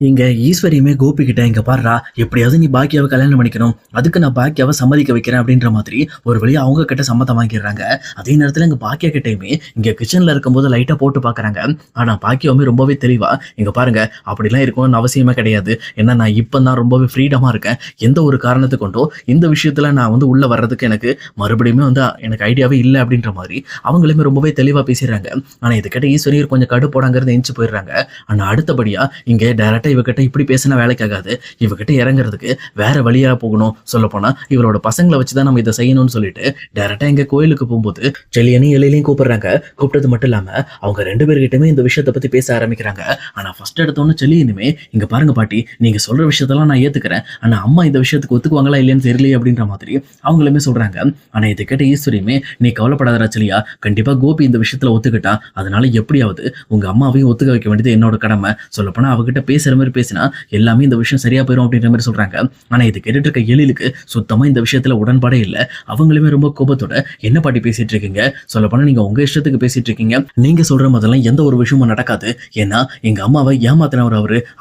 இங்க ஈஸ்வரியுமே கோபி கிட்ட இங்க பாருடா, எப்படியாவது நீ பாக்கியாவை கல்யாணம் பண்ணிக்கணும். அதுக்கு நான் பாக்கியாவை சம்மதிக்க வைக்கிறேன் அப்படின்ற மாதிரி ஒரு வழியா அவங்க கிட்ட சம்மதம் வாங்கிடுறாங்க. அதே நேரத்துல இங்க பாக்கியா கிட்டயுமே இங்க கிச்சன்ல இருக்கும்போது லைட்டா போட்டு பாக்குறாங்க. ஆனா பாக்கியாவுமே ரொம்பவே தெளிவா இங்க பாருங்க, அப்படிலாம் இருக்கணும்னு அவசியமே கிடையாது. ஏன்னா நான் இப்பதான் ரொம்பவே ஃப்ரீடமா இருக்கேன். எந்த ஒரு காரணத்தை கொண்டோ இந்த விஷயத்துல நான் வந்து உள்ள வர்றதுக்கு எனக்கு மறுபடியுமே வந்து எனக்கு ஐடியாவே இல்லை அப்படின்ற மாதிரி அவங்களுமே ரொம்பவே தெளிவா பேசிடுறாங்க. ஆனா இது கிட்ட ஈஸ்வரி கொஞ்சம் கடுப்போடாங்கிறது எந்திச்சு போயிடுறாங்க. ஆனா அடுத்தபடியா இங்க டைரக்டா இவகிட்ட இப்படி பேசினா வேலைக்காகாது, இவகிட்ட இறங்குறதுக்கு வேற வழியா போகணும். சொல்ல போனா இவளோட பசங்களை வச்சுதான் நம்ம இதை செய்யணும்னு சொல்லிட்டு டைரக்டா எங்க கோயிலுக்கு போகும்போது செல்லியனையும் எழிலையும் கூப்பிடுறாங்க. கூப்பிட்டது மட்டும் இல்லாம அவங்க ரெண்டு பேர்கிட்டயுமே இந்த விஷயத்தை பத்தி பேச ஆரம்பிக்கிறாங்க. ஆனா ஃபர்ஸ்ட் எடுத்தோன்னு செல்லியனுமே இங்க பாருங்க பாட்டி, நீங்க சொல்ற விஷயத்தெல்லாம் நான் ஏத்துக்கிறேன், ஆனா அம்மா இந்த விஷயத்துக்கு ஒத்துக்குவாங்களா இல்லையான்னு தெரியலையே அப்படின்ற மாதிரி அவங்களுமே சொல்றாங்க. ஆனா இதை கேட்ட ஈஸ்வரியுமே, நீ கவலைப்படாத செல்லியா, கண்டிப்பா கோபி இந்த விஷயத்துல ஒத்துக்கிட்டா, அதனால எப்படியாவது உங்க அம்மாவையும் ஒத்துக்க வைக்க வேண்டியது என்னோட கடமை. சொல்லப்போனா அவகிட்ட பேசுற மாதிரி பேசினா எல்லாமே இந்த விஷயம் சரியா போயிடும் அப்படின்ற மாதிரி சொல்றாங்க. ஆனா இது கேட்டுட்டு இருக்க எழிலுக்கு சுத்தமா இந்த விஷயத்துல உடன்பாடே இல்லை. அவங்களுமே ரொம்ப கோபத்தோட, என்ன பாட்டி பேசிட்டு இருக்கீங்க, சொல்லப்போனா நீங்க உங்க இஷ்டத்துக்கு பேசிட்டு இருக்கீங்க, நீங்க சொல்ற முதல்ல எந்த ஒரு விஷயமும் நடக்காது. ஏன்னா எங்க அம்மாவை ஏமாத்தினவர்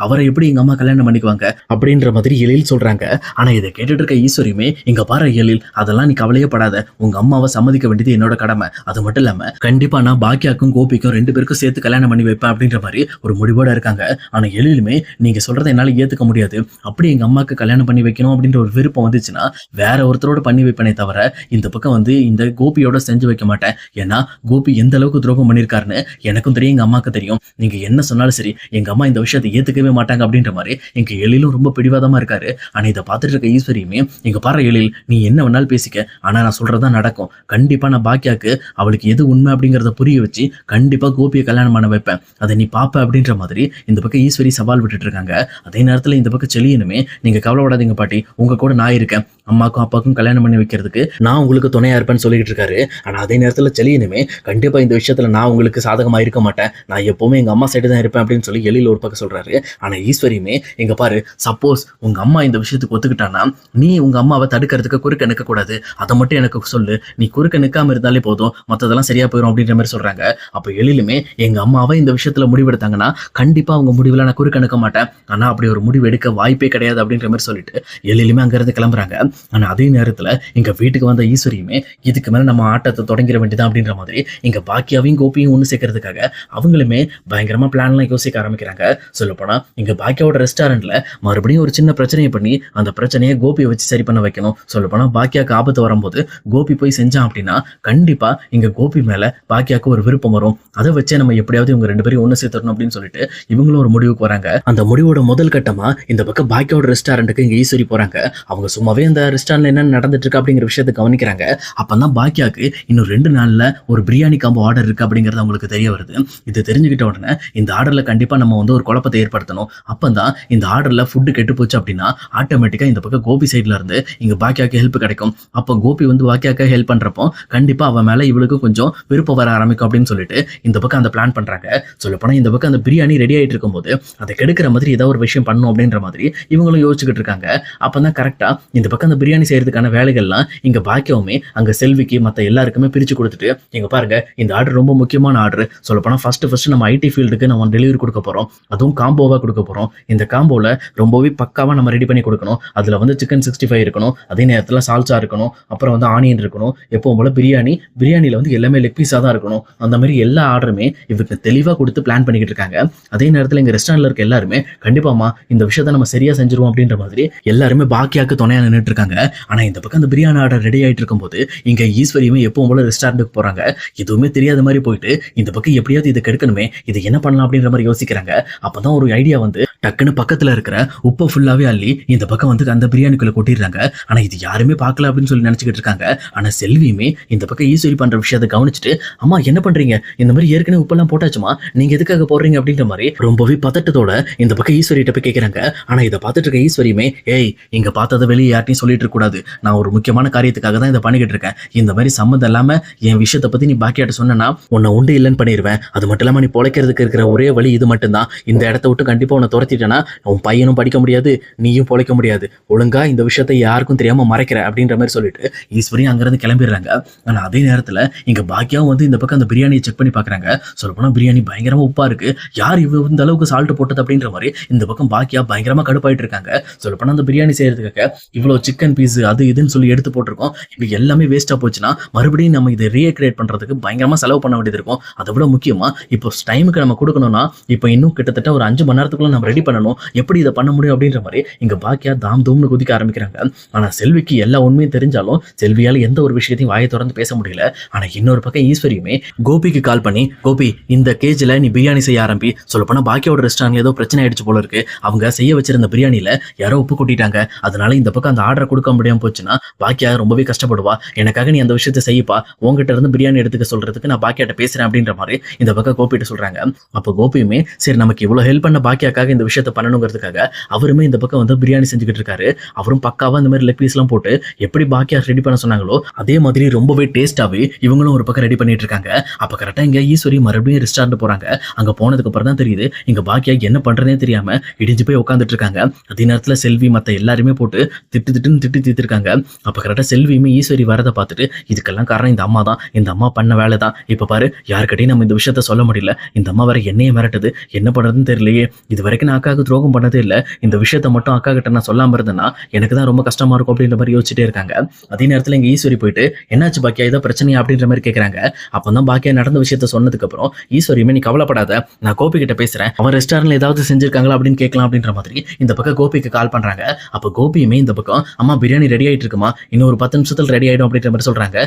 அவரை எப்படி எங்க அம்மா கல்யாணம் பண்ணிக்குவாங்க அப்படின்ற மாதிரி எழில் சொல்றாங்க. ஆனா இதை கேட்டுட்டு இருக்க ஈஸ்வரியுமே, இங்க பாரு எழில், அதெல்லாம் நீ கவலையே படாத, உங்க அம்மாவை சம்மதிக்க வேண்டியது என்னோட கடமை. அது மட்டும் இல்லாம கண்டிப்பா நான் பாக்கியாக்கும் கோபிக்கும் ரெண்டு பேருக்கும் சேர்த்து கல்யாணம் பண்ணி வைப்பேன் அப்படின்ற மாதிரி ஒரு முடிவோட இருக்காங்க. ஆனா எழிலுமே, நீங்க சொல்றதை என்னால ஏத்துக்க முடியாது, அப்படி எங்க அம்மாக்கு கல்யாணம் பண்ணி வைக்கணும் அப்படின்ற ஒரு விருப்பம் வந்துச்சுன்னா வேற ஒருத்தரோட பண்ணி வைப்பனே தவிர இந்த பக்கம் வந்து இந்த கோபியோட செஞ்சு வைக்க மாட்டேன். ஏன்னா கோபி எந்த அளவுக்கு துரோகம் பண்ணியிருக்காருன்னு எனக்கும் தெரியும், எங்க அம்மாக்கு தெரியும். நீங்க என்ன சொன்னாலும் சரி, எங்க அம்மா இந்த விஷயத்தை ஏத்துக்கவே மாட்டாங்க அப்படின்ற மாதிரி எங்க எழிலும் ரொம்ப பிடிவாதமா இருக்காரு. ஆனா இதை பார்த்துட்டு இருக்க ஈஸ்வரியுமே, இங்க பாரு எழில், நீ என்ன வேணாலும் பேசிக்க, ஆனா நான் சொல்றதா நடக்கும். கண்டிப்பா நான் பாக்கியாக்கு அவளுக்கு எது உண்மை அப்படிங்கறத புரிய வச்சு கண்டிப்பா கோபியை கல்யாணம் பண்ண வைப்பேன், அதை நீ பாப்ப அப்படின்ற மாதிரி இந்த பக்கம் ஈஸ்வரி சவால் விட்டுட்டு இருக்காங்க. அதே நேரத்துல இந்த பக்கம் செலியனுமே, நீங்க கவலைப்படாதீங்க பாட்டி, உங்க கூட நான் இருக்கேன், அம்மாக்கும் அப்பாவுக்கும் கல்யாணம் பண்ணி வைக்கிறதுக்கு நான் உங்களுக்கு துணையா இருப்பேன்னு சொல்லிட்டு இருக்காரு. ஆனா அதே நேரத்துல செலியனுமே, கண்டிப்பா இந்த விஷயத்துல நான் உங்களுக்கு சாதகமா இருக்க மாட்டேன், நான் எப்பவுமே எங்க அம்மா சைடு தான் இருப்பேன் அப்படின்னு சொல்லி எழில் ஒரு பக்கம் சொல்றாரு. ஆனா ஈஸ்வரியுமே, எங்க பாரு, சப்போஸ் உங்க அம்மா இந்த விஷயத்துக்கு ஒத்துக்கிட்டானா நீ உங்க அம்மாவை தடுக்கிறதுக்கு குறுக்க நிற்க கூடாது, அதை மட்டும் எனக்கு சொல்லு, நீ குறுக்க நிற்காம இருந்தாலே போதும், மற்றதெல்லாம் சரியா போயிடும் அப்படின்ற மாதிரி சொல்றாங்க. அப்ப எழிலுமே, எங்க அம்மாவை இந்த விஷயத்துல முடிவெடுத்தாங்கன்னா கண்டிப்பா அவங்க முடிவுல நான் குறுக்க நிற்க மாட்டேன், ஆனா அப்படி ஒரு முடிவு எடுக்க வாய்ப்பே கிடையாது அப்படின்ற மாதிரி சொல்லிட்டு எழிலுமே அங்கிருந்து கிளம்புறாங்க. ஆனா அதே நேரத்துல எங்க வீட்டுக்கு வந்த ஈஸ்வரியுமே, இதுக்கு மேல நம்ம ஆட்டத்தை தொடங்கிட வேண்டியதான் அப்படின்ற மாதிரி இங்க பாக்கியாவையும் கோபியும் ஒன்று சேர்க்கறதுக்காக அவங்களுமே பயங்கரமா பிளான்லாம் யோசிக்க ஆரம்பிக்கிறாங்க. சொல்லப்போனா இங்க பாக்கியாவோட ரெஸ்டாரண்ட்ல மறுபடியும் ஒரு சின்ன பிரச்சனையை பண்ணி அந்த பிரச்சனையை கோபியை வச்சு சரி பண்ண வைக்கணும். சொல்லப்போனா பாக்கியாக்கு ஆபத்து வரும்போது கோபி போய் செஞ்சான் அப்படின்னா கண்டிப்பா இங்க கோபி மேல பாக்கியாக்கு ஒரு விருப்பம் வரும், அதை வச்சே நம்ம எப்படியாவது இவங்க ரெண்டு பேரும் ஒன்று சேர்த்தரணும் அப்படின்னு சொல்லிட்டு இவங்களும் ஒரு முடிவுக்கு வராங்க. அந்த முடிவோட முதல் கட்டமா இந்த பக்கம் பாக்கியோட ரெஸ்டாரண்ட்டுக்கு இங்க ஈஸ்வரி போறாங்க. அவங்க சும்மாவே அந்த ரெஸ்டாரண்ட்ல என்ன நடந்துட்டு இருக்கு அப்படிங்கிற விஷயத்தை கவனிக்கிறாங்க. அப்பதான் பாக்கியாக்கு இன்னும் 2 நாள்ல ஒரு பிரியாணி காம்போ ஆர்டர் இருக்கு அப்படிங்கிறது அவங்களுக்கு தெரிய வருது. இது தெரிஞ்சுக்கிட்ட உடனே இந்த ஆர்டர்ல கண்டிப்பா நம்ம வந்து ஒரு குழப்பத்தை ஏற்படுத்தணும். அப்பதான் இந்த ஆர்டர்ல ஃபுட்டு கெட்டு போச்சு அப்படின்னா ஆட்டோமேட்டிக்கா இந்த பக்கம் கோபி சைட்ல இருந்து இங்க பாக்கியாக்கு ஹெல்ப் கிடைக்கும். அப்போ கோபி வந்து பாக்கியாக்கு ஹெல்ப் பண்றப்போ கண்டிப்பா அவன் மேல இவளுக்கு கொஞ்சம் விருப்பம் வர ஆரம்பிக்கும் அப்படின்னு சொல்லிட்டு இந்த பக்கம் அந்த பிளான் பண்றாங்க. சொல்லப்போனா இந்த பக்கம் அந்த பிரியாணி ரெடி ஆயிட்டு இருக்கும்போது அதை கெடுக்கிற மாதிரி ஏதாவது ஒரு விஷயம் பண்ணணும் அப்படின்ற மாதிரி இவங்களும் யோசிச்சுக்கிட்டு இருக்காங்க. அப்பதான் கரெக்டா இந்த பக்கம் அந்த பிரியாணி செய்யறதுக்கான வேலைகள்லாம் இங்க பாக்கியவுமே அங்க செல்விக்கு மத்த எல்லாருக்குமே பிரிச்சு கொடுத்துட்டு, இங்க பாருங்க, இந்த ஆர்டர் ரொம்ப முக்கியமான ஆர்டர், சொல்லப்போனா ஃபர்ஸ்ட் நம்ம ஐடி ஃபீல்டுக்கு நம்ம டெலிவரி கொடுக்க போறோம், அதுவும் காம்போவா கொடுக்க போறோம். இந்த காம்போல ரொம்பவே பக்காவா நம்ம ரெடி பண்ணி கொடுக்கணும். அதுல வந்து சிக்கன் 65 இருக்கணும், அதே நேரத்துல சால்சா இருக்கணும், அப்புறம் வந்து ஆனியன் இருக்கணும், எப்பவும் போல பிரியாணில வந்து எல்லாமே லெக் பீஸா தான் இருக்கணும். அந்த மாதிரி எல்லா ஆர்டருமே இவருக்கு தெளிவா கொடுத்து பிளான் பண்ணிக்கிட்டு இருக்காங்க. அதே நேரத்துல எங்க ரெஸ்டாரண்ட்ல இருக்க எல்லாருமே கண்டிப்பாமா இந்த விஷயத்த நம்ம சரியா செஞ்சிருவோம் அப்படின்ற மாதிரி எல்லாருமே பாக்கியாக்கு துணையா நின்றுட்டு இருக்காங்க. ஆனா இந்த பக்கம் அந்த பிரியாணி ஆர்டர் ரெடி ஆயிட்டு இருக்கும்போது இங்க ஈஸ்வரியுமே எப்பவும் போல ரெஸ்டாரண்ட்டுக்கு போறாங்க. எதுவுமே தெரியாத மாதிரி போயிட்டு இந்த பக்கம் எப்படியாவது இதை கெடுக்கணுமே, இது என்ன பண்ணலாம் அப்படின்ற மாதிரி யோசிக்கிறாங்க. அப்பதான் ஒரு ஐடியா வந்து டக்குன்னு பக்கத்துல இருக்கிற உப்பை ஃபுல்லாவே அள்ளி இந்த பக்கம் வந்து அந்த பிரியாணிக்குள்ள கொட்டிடுறாங்க. ஆனா இது யாருமே பார்க்கல அப்படின்னு சொல்லி நினைச்சுக்கிட்டு இருக்காங்க. ஆனா செல்வியுமே இந்த பக்கம் ஈஸ்வரி பண்ற விஷயத்தை கவனிச்சுட்டு, அம்மா என்ன பண்றீங்க, இந்த மாதிரி ஏற்கனவே உப்பெல்லாம் போட்டாச்சுமா, நீங்க எதுக்காக போடுறீங்க அப்படின்ற மாதிரி ரொம்பவே பதட்டத்தோட இந்த பக்கம் ஈஸ்வரிட்ட போய் கேட்கிறாங்க. ஆனா இதை பார்த்துட்டு இருக்க ஈஸ்வரியுமே, ஏய் இங்க பார்த்ததை வெளியே யார்ட்டையும் சொல்லிட்டு இருக்க கூடாது. நான் ஒரு முக்கியமான காரியத்துக்காக தான் இதை பண்ணிக்கிட்டு இருக்கேன். இந்த மாதிரி சம்மந்தம் இல்லாம என் விஷயத்தை பத்தி நீ பாக்கியாட்ட சொன்னா உன்னை உண்டு இல்லைன்னு பண்ணிடுவேன். அது மட்டும் இல்லாம நீ பொழைக்கிறதுக்கு இருக்கிற ஒரே வழி இது மட்டும்தான். இந்த இடத்த விட்டு கண்டிப்பா உன்னை துரத்திட்டேன்னா உன் பையனும் படிக்க முடியாது, நீயும் பொழைக்க முடியாது. ஒழுங்கா இந்த விஷயத்தை யாருக்கும் தெரியாம மறைக்கிற அப்படின்ற மாதிரி சொல்லிட்டு ஈஸ்வரி அங்கிருந்து கிளம்பிடுறாங்க. ஆனா அதே நேரத்துல இங்க பாக்கியாவும் வந்து இந்த பக்கம் அந்த பிரியாணியை செக் பண்ணி பாக்குறாங்க. சொல்லப்போனா பிரியாணி பயங்கரமா உப்பா இருக்கு. யார் இந்த அளவுக்கு சால்ட் போட்டது அப்படின்ற மாதிரி இந்த பக்கம் பாக்கியா பயங்கரமா கடுப்பாயிட்டு இருக்காங்க. சொல்லப்போனா அந்த பிரியாணி செய்யறதுக்காக இவ்வளவு சிக்கன் பீஸ் அது இதுன்னு சொல்லி எடுத்து போட்டிருக்கோம். இப்ப எல்லாமே வேஸ்டா போச்சுன்னா மறுபடியும் நம்ம இதை ரீக்ரியேட் பண்றதுக்கு பயங்கரமா செலவு பண்ண வேண்டியது இருக்கும். அதை விட முக்கியமா இப்போ டைமுக்கு நம்ம கொடுக்கணும்னா இப்போ இன்னும் கிட்டத்தட்ட ஒரு 5 மணி நேரத்துக்குள்ள நம்ம ரெடி பண்ணணும். எப்படி இதை பண்ண முடியும் அப்படின்ற மாதிரி இங்க பாக்கியா தாம் தூம்னு குதிக்க ஆரம்பிக்கிறாங்க. ஆனா செல்விக்கு எல்லா உண்மையும் தெரிஞ்சாலும் செல்வியால எந்த ஒரு விஷயத்தையும் வாயை திறந்து பேச முடியல. ஆனா இன்னொரு பக்கம் ஈஸ்வரியுமே கோபிக்கு கால் பண்ணி, கோபி இந்த கேஜ்ல நீ பிரியாணி செய்ய ஆரம்பி. சொல்லப்போனா பாக்கியோட ரெஸ்டாரண்ட்ல ஏதோ பிரச்சனை ஆயிடுச்சு போல இருக்கு. அவங்க செய்ய வச்சிருந்த பிரியாணியில யாரோ உப்பு கொட்டிட்டாங்க. அதனால இந்த பக்கம் அந்த ஆர்டர் கொடுக்க முடியாம போச்சுன்னா பாக்கியா ரொம்பவே கஷ்டப்படுவா. எனக்காக நீ அந்த விஷயத்தை செய்யப்பா, உங்ககிட்ட இருந்து பிரியாணி எடுத்துக்க சொல்றதுக்கு நான் பாக்கியாட்ட பேசுறேன் அப்படின்ற மாதிரி இந்த பக்கம் கோபிட்ட சொல்றாங்க. அப்போ கோபியுமே சரி நமக்கு இவ்வளவு ஹெல்ப் பண்ண பாக்கியாக்காக இந்த விஷயத்தை பண்ணணுங்கிறதுக்காக அவருமே இந்த பக்கம் வந்து பிரியாணி செஞ்சுக்கிட்டு இருக்காரு. அவரும் பக்காவா இந்த மாதிரி லெக் பீஸ் எல்லாம் போட்டு எப்படி பாக்கியா ரெடி பண்ண சொன்னாங்களோ அதே மாதிரி ரொம்பவே டேஸ்டாவே இவங்களும் ஒரு பக்கம் ரெடி பண்ணிட்டு இருக்காங்க. அப்ப கரெக்டா இங்க ஈஸ்வரி மறுபடியும் ரெஸ்டாரண்ட் போறாங்க. அங்க போனதுக்கு அப்புறம் தான் தெரியுது இங்க பாக்கியா என்ன பண்றதே தெரியாம இடிஞ்சு போய் உட்காந்துட்டு இருக்காங்க. அதே நேரத்துல செல்வி மத்த எல்லாருமே போட்டு திட்டுன்னு திட்டி தீர்த்திருக்காங்க. அப்ப கரெக்டா செல்வியுமே ஈஸ்வரி வரதை பார்த்துட்டு இதுக்கெல்லாம் காரணம் இந்த அம்மா தான், இந்த அம்மா பண்ண வேலை தான். இப்ப பாரு யாருக்கிட்டையும் நம்ம இந்த விஷயத்த சொல்ல முடியல. இந்த அம்மா வேற என்னையே மிரட்டுது, என்ன பண்றதுன்னு தெரியலையே. இது வரைக்கும் நான் அக்காவுக்கு துரோகம் பண்ணதே இல்லை. இந்த விஷயத்த மட்டும் அக்கா கிட்ட நான் சொல்லாம இருந்தேன்னா எனக்கு தான் ரொம்ப கஷ்டமா இருக்கும் அப்படின்ற மாதிரி யோசிச்சுட்டே இருக்காங்க. அதே நேரத்துல இங்க ஈஸ்வரி போயிட்டு என்னாச்சு பாக்கியா, ஏதோ பிரச்சனையா அப்படின்ற மாதிரி கேட்கறாங்க. அப்பதான் பாக்கியா நடந்த விஷயத்த சொன்னதுக்கு அப்புறம் ஈஸ்வரியுமே நீ கவலைப்படாத, நான் கோபி கிட்ட பேசுறேன், அவன் ரெஸ்டாரண்ட்ல ஏதாவது செஞ்சிருக்காங்களா அப்படின்னு கேட்கலாம் அப்படின்ற மாதிரி இந்த பக்கம் கோபிக்கு கால் பண்றாங்க. அப்ப கோபியுமே இந்த பக்கம் அம்மா பிரியாணி ரெடி ஆயிட்டு இருக்குமா, இன்னும் ஒரு 10 நிமிஷத்துல ரெடி ஆயிடும் அப்படின்ற மாதிரி சொல்றாங்க.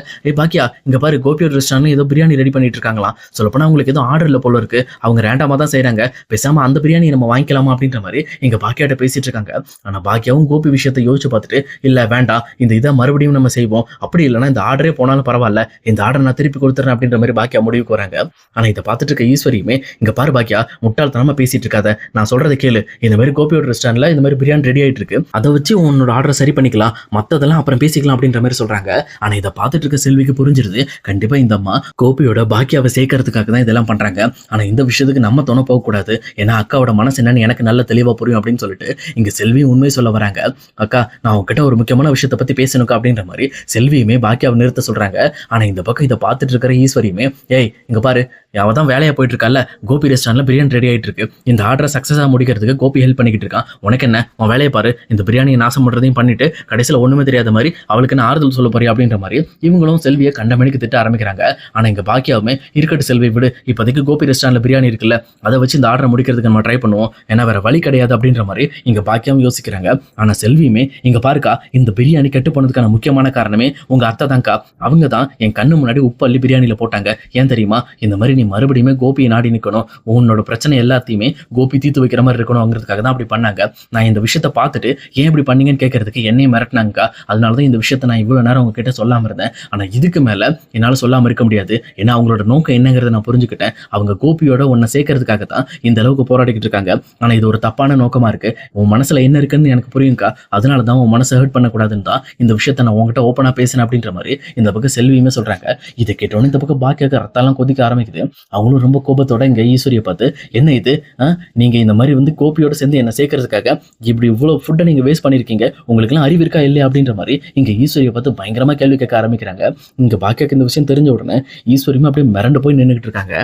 பாக்கியா இங்க பாரு கோபியோட ரெஸ்டாரண்ட்ல ஏதோ பிரியாணி ரெடி பண்ணிட்டு இருக்காங்களா, சொல்லப்போனா அவங்களுக்கு ஏதோ ஆர்டர்ல போல இருக்கு, அவங்க ரேண்டமா தான் செய்யறாங்க, பேசாம அந்த பிரியாணி நம்ம வாங்கிக்கலாமா அப்படின்ற மாதிரி இங்க பாக்கியாட்ட பேசிட்டு இருக்காங்க. ஆனா பாக்கியாவும் கோபி விஷயத்தை யோசிச்சு பார்த்துட்டு இல்ல வேண்டாம், இந்த இதை மறுபடியும் நம்ம செய்வோம், அப்படி இல்லைன்னா இந்த ஆர்டரே போனாலும் பரவாயில்ல, இந்த ஆர்டர் நான் திருப்பி கொடுத்துறேன் அப்படின்ற மாதிரி பாக்கியா முடிவுக்கு வராங்க. ஆனா இதை பார்த்துட்டு இருக்க ஈஸ்வரியுமே இங்க பாரு பாக்கியா முட்டாள்தனமா பேசிட்டு இருக்காத, நான் சொல்றதை கேளு, இந்த மாதிரி கோபியோட ரெஸ்டாரண்ட்ல இந்த மாதிரி பிரியாணி ரெடி ஆயிட்டு இருக்கு, அதை வச்சு உன்னோட ஆர்டரை சரி பண்ணிக்கலாம், மத்ததெல்லாம் அப்புறம் பேசிக்கலாம் அப்படின்ற மாதிரி சொல்றாங்க. ஆனா இதை பார்த்துட்டு இருக்க செல்விக்கு புரிஞ்சிருது கண்டிப்பா இந்த அம்மா கோபியோட பாக்கியாவை சேர்க்கறதுக்காக தான் இதெல்லாம் பண்றாங்க. ஆனா இந்த விஷயத்துக்கு நம்ம துணை போக கூடாது, ஏன்னா அக்காவோட மனசு என்னன்னு எனக்கு நல்ல தெளிவா புரியும் அப்படின்னு சொல்லிட்டு இங்க செல்வியும் உண்மை சொல்ல வராங்க. அக்கா நான் உங்ககிட்ட ஒரு முக்கியமான விஷயத்தை பத்தி பேசணுக்கா அப்படின்ற மாதிரி செல்வியுமே பாக்கியாவை நிறுத்த சொல்றாங்க. ஆனா இந்த பக்கம் இதை பார்த்துட்டு இருக்கிற ஈஸ்வரியுமே ஏய் இங்க பாரு, அவ தான் வேலையா போயிட்டு இருக்கல, கோபி ரெஸ்டாரண்ட்ல பிரியாணி ரெடி ஆயிட்டு இருக்கு, இந்த ஆர்டரை சக்சஸா முடிக்கிறதுக்கு கோபி ஹெல்ப் பண்ணிக்கிட்டு இருக்கான், உனக்கு என்ன, உன் வேலையை பாரு, இந்த பிரியாணியை நாசம் பண்றதையும் பண்ணிட்டு கடைசியில் ஒண்ணுமே தெரியாத மாதிரி அவளுக்கு என்ன ஆறுதல் சொல்ல போறியா அப்படின்ற மாதிரி இவங்களும் செல்வியை கண்டமணிக்கு திட்ட ஆரம்பிக்கிறாங்க. ஆனா இங்க பாக்கியாவுமே இருக்கட்டு செல்வி விடு, இப்போதைக்கு கோபி ரெஸ்டாரண்ட்ல பிரியாணி இருக்குல்ல, அதை வச்சு இந்த ஆர்டரை முடிக்கிறதுக்கு நம்ம ட்ரை பண்ணுவோம், ஏன்னா வேற வழி கிடையாது அப்படின்ற மாதிரி இங்க பாக்கியாவும் யோசிக்கிறாங்க. ஆனா செல்வியுமே இங்க பாருக்கா, இந்த பிரியாணி கெட்டு போனதுக்கான முக்கியமான காரணமே உங்க அத்தை தான்க்கா, அவங்க தான் என் கண்ணு முன்னாடி உப்பு அள்ளி பிரியாணியில போட்டாங்க, ஏன் தெரியுமா, இந்த மாதிரி நீ மறுபடியுமே கோபியை நாடி நிற்கணும், உன்னோட பிரச்சனை எல்லாத்தையுமே கோபி தீர்த்து வைக்கிற மாதிரி இருக்கணும்ங்கிறதுக்காக தான் அப்படி பண்ணாங்க. நான் இந்த விஷயத்தை பார்த்துட்டு ஏன் இப்படி பண்ணீங்கன்னு கேட்கறதுக்கு என்னையும் மிரட்டினாங்கக்கா, அதனாலதான் இந்த விஷயத்தை நான் இவ்வளவு நேரம் உங்ககிட்ட சொல்லாம இருந்தேன். ஆனா இதுக்கு மேல என்னால சொல்லாம இருக்க முடியாது, ஏன்னா அவங்களோட நோக்கம் என்னங்கிறத நான் புரிஞ்சுக்கிட்டேன். அவங்க கோபியோட உன்னை சேர்க்கறதுக்காக தான் இந்த அளவுக்கு போராடிக்கிட்டு இருக்காங்க. ஆனா இது ஒரு தப்பான நோக்கமா இருக்கு, உன் மனசுல என்ன இருக்குன்னு எனக்கு புரியுங்கக்கா, அதனாலதான் உன் மனசை ஹர்ட் பண்ணக்கூடாதுன்னு தான் இந்த விஷயத்த நான் உங்ககிட்ட ஓப்பனா பேசினேன் அப்படின்ற மாதிரி இந்த பக்கம் செல்வியுமே சொல்றாங்க. இதை கேட்டோன்னு இந்த பக்கம் பாக்கியாக ரத்தெல்லாம் கொதிக்க ஆரம்பிக்குது. அவங்களும் ரொம்ப கோபத்தோட இங்க ஈஸ்வரியை பார்த்து என்ன இது, நீங்க இந்த மாதிரி வந்து கோபியோட சேர்ந்து என்ன சேர்க்கறதுக்காக இப்படி இவ்வளவு ஃபுட்டை நீங்க வேஸ்ட் பண்ணிருக்கீங்க, உங்களுக்கு எல்லாம் அறிவு இருக்கா இல்லையா அப்படின்ற மாதிரி இங்க ஈஸ்வரியை பார்த்து பயங்கரமா கேள்வி கேட்க ஆரம்பிக்கிறாங்க. இங்க பாக்கியாக்கு இந்த விஷயம் தெரிஞ்ச உடனே ஈஸ்வரியுமே அப்படியே மிரண்டு போய் நின்றுகிட்டு இருக்காங்க.